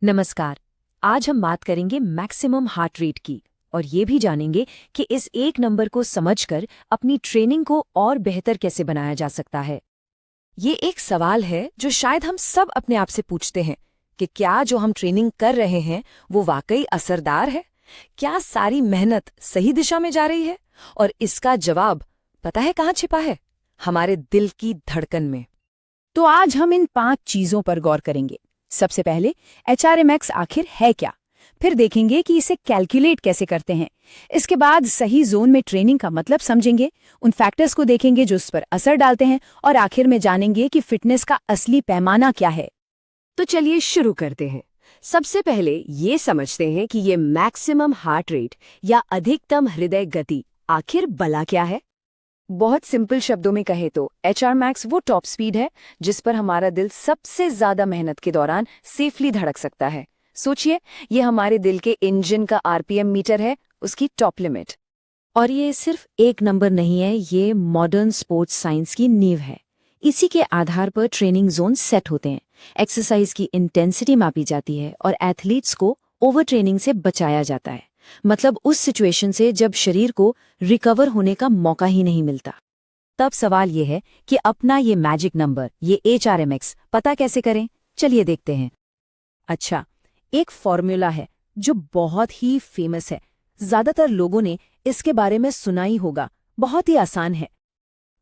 नमस्कार। आज हम बात करेंगे मैक्सिमम हार्ट रेट की और ये भी जानेंगे कि इस एक नंबर को समझकर अपनी ट्रेनिंग को और बेहतर कैसे बनाया जा सकता है। ये एक सवाल है जो शायद हम सब अपने आप से पूछते हैं कि क्या जो हम ट्रेनिंग कर रहे हैं वो वाकई असरदार है? क्या सारी मेहनत सही दिशा में जा रही है? और इसका जवाब पता है कहाँ छिपा है? हमारे दिल की धड़कन में। तो आज हम इन 5 चीजों पर गौर करेंगे। सबसे पहले HRMX आखिर है क्या, फिर देखेंगे कि इसे कैलकुलेट कैसे करते हैं। इसके बाद सही जोन में ट्रेनिंग का मतलब समझेंगे, उन फैक्टर्स को देखेंगे जो उस पर असर डालते हैं और आखिर में जानेंगे कि फिटनेस का असली पैमाना क्या है। तो चलिए शुरू करते हैं। सबसे पहले ये समझते हैं कि ये मैक्सिमम हार्ट रेट या अधिकतम हृदय गति आखिर भला क्या है। बहुत सिंपल शब्दों में कहे तो HRMAX वो टॉप स्पीड है जिस पर हमारा दिल सबसे ज्यादा मेहनत के दौरान सेफली धड़क सकता है। सोचिए, ये हमारे दिल के इंजन का RPM मीटर है, उसकी टॉप लिमिट। और ये सिर्फ एक नंबर नहीं है, ये मॉडर्न स्पोर्ट्स साइंस की नींव है। इसी के आधार पर ट्रेनिंग जोन सेट होते हैं, एक्सरसाइज की इंटेंसिटी मापी जाती है और एथलीट्स को ओवर ट्रेनिंग से बचाया जाता है। मतलब उस सिचुएशन से जब शरीर को रिकवर होने का मौका ही नहीं मिलता। तब सवाल ये है कि अपना ये मैजिक नंबर, ये HRMX पता कैसे करें। चलिए देखते हैं। अच्छा, एक फॉर्मूला है जो बहुत ही फेमस है, ज्यादातर लोगों ने इसके बारे में सुना ही होगा। बहुत ही आसान है,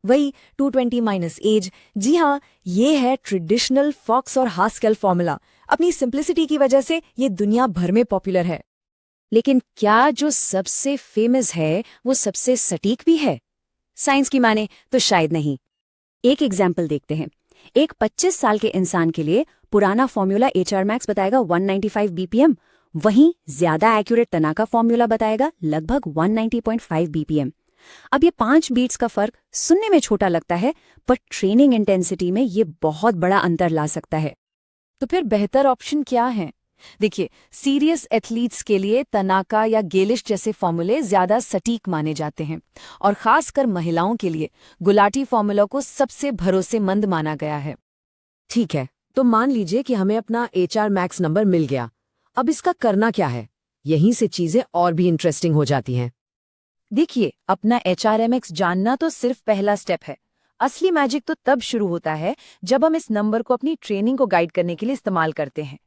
वही 220 माइनस एज। जी हाँ, ये है ट्रेडिशनल फॉक्स और हास्केल फॉर्मूला। अपनी सिंप्लिसिटी की वजह से ये दुनिया भर में पॉपुलर है। लेकिन क्या जो सबसे फेमस है वो सबसे सटीक भी है? साइंस की माने तो शायद नहीं। एक एग्जाम्पल देखते हैं। एक 25 साल के इंसान के लिए पुराना फॉर्मूला HRMAX बताएगा 195 BPM, वहीं ज्यादा एक्यूरेट तना का फॉर्मूला बताएगा लगभग 190.5 BPM। अब ये 5 बीट्स का फर्क सुनने में छोटा लगता है, पर ट्रेनिंग इंटेंसिटी में ये बहुत बड़ा अंतर ला सकता है। तो फिर बेहतर ऑप्शन क्या है? देखिए, सीरियस एथलीट्स के लिए तनाका या गेलिश जैसे फॉर्मूले ज्यादा सटीक माने जाते हैं और खासकर महिलाओं के लिए गुलाटी फॉर्मूला को सबसे भरोसेमंद माना गया है। ठीक है, तो मान लीजिए कि हमें अपना HRMAX नंबर मिल गया। अब इसका करना क्या है? यहीं से चीजें और भी इंटरेस्टिंग हो जाती हैं। देखिए, अपना HRMX जानना तो सिर्फ पहला स्टेप है। असली मैजिक तो तब शुरू होता है जब हम इस नंबर को अपनी ट्रेनिंग को गाइड करने के लिए इस्तेमाल करते हैं।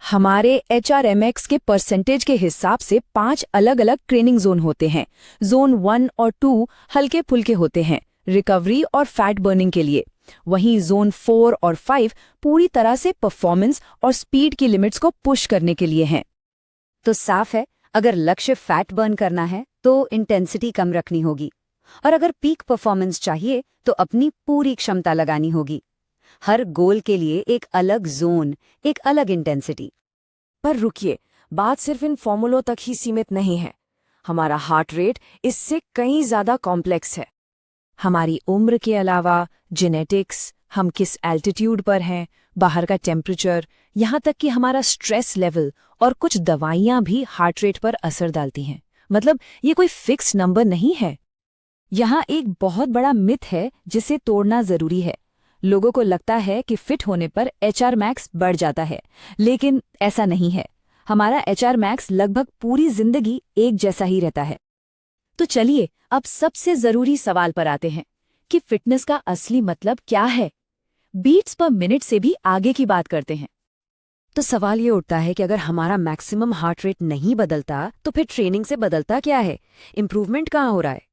हमारे HRMX के परसेंटेज के हिसाब से 5 अलग अलग ट्रेनिंग जोन होते हैं। जोन 1 और 2 हल्के फुल्के होते हैं, रिकवरी और फैट बर्निंग के लिए। वहीं जोन 4 और 5 पूरी तरह से परफॉर्मेंस और स्पीड की लिमिट्स को पुश करने के लिए हैं। तो साफ है, अगर लक्ष्य फैट बर्न करना है तो इंटेंसिटी कम रखनी होगी, और अगर पीक परफॉर्मेंस चाहिए तो अपनी पूरी क्षमता लगानी होगी। हर गोल के लिए एक अलग जोन, एक अलग इंटेंसिटी। पर रुकिए, बात सिर्फ इन फॉर्मूलों तक ही सीमित नहीं है। हमारा हार्ट रेट इससे कहीं ज्यादा कॉम्प्लेक्स है। हमारी उम्र के अलावा जेनेटिक्स, हम किस एल्टीट्यूड पर हैं, बाहर का टेम्परेचर, यहाँ तक कि हमारा स्ट्रेस लेवल और कुछ दवाइयाँ भी हार्ट रेट पर असर डालती हैं। मतलब ये कोई फिक्स नंबर नहीं है। यहाँ एक बहुत बड़ा मिथ है जिसे तोड़ना जरूरी है। लोगों को लगता है कि फिट होने पर HRMAX बढ़ जाता है, लेकिन ऐसा नहीं है। हमारा HRMAX लगभग पूरी जिंदगी एक जैसा ही रहता है। तो चलिए अब सबसे जरूरी सवाल पर आते हैं कि फिटनेस का असली मतलब क्या है। बीट्स पर मिनट से भी आगे की बात करते हैं। तो सवाल ये उठता है कि अगर हमारा मैक्सिमम हार्ट रेट नहीं बदलता तो फिर ट्रेनिंग से बदलता क्या है? इंप्रूवमेंट कहाँ हो रहा है?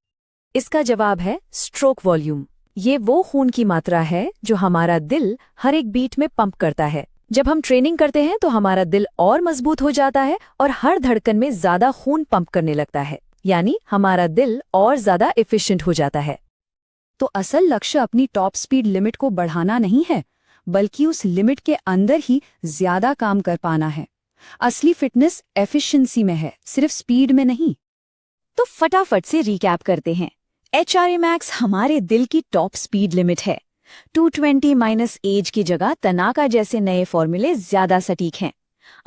इसका जवाब है स्ट्रोक वॉल्यूम। ये वो खून की मात्रा है जो हमारा दिल हर एक बीट में पंप करता है। जब हम ट्रेनिंग करते हैं तो हमारा दिल और मजबूत हो जाता है और हर धड़कन में ज्यादा खून पंप करने लगता है, यानी हमारा दिल और ज्यादा एफिशिएंट हो जाता है। तो असल लक्ष्य अपनी टॉप स्पीड लिमिट को बढ़ाना नहीं है, बल्कि उस लिमिट के अंदर ही ज्यादा काम कर पाना है। असली फिटनेस एफिशिएंसी में है, सिर्फ स्पीड में नहीं। तो फटाफट से रिकैप करते हैं। HRMAX हमारे दिल की टॉप स्पीड लिमिट है। 220 माइनस एज की जगह तनाका जैसे नए फॉर्मूले ज्यादा सटीक हैं।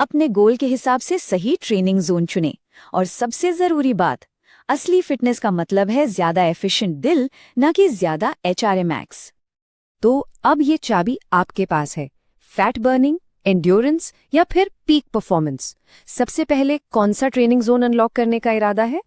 अपने गोल के हिसाब से सही ट्रेनिंग जोन चुनें। और सबसे जरूरी बात, असली फिटनेस का मतलब है ज्यादा एफिशिएंट दिल, न कि ज्यादा HRMAX। तो अब ये चाबी आपके पास है। फैट बर्निंग, एंड्योरेंस या फिर पीक परफॉर्मेंस? सबसे पहले कौन सा ट्रेनिंग जोन अनलॉक करने का इरादा है?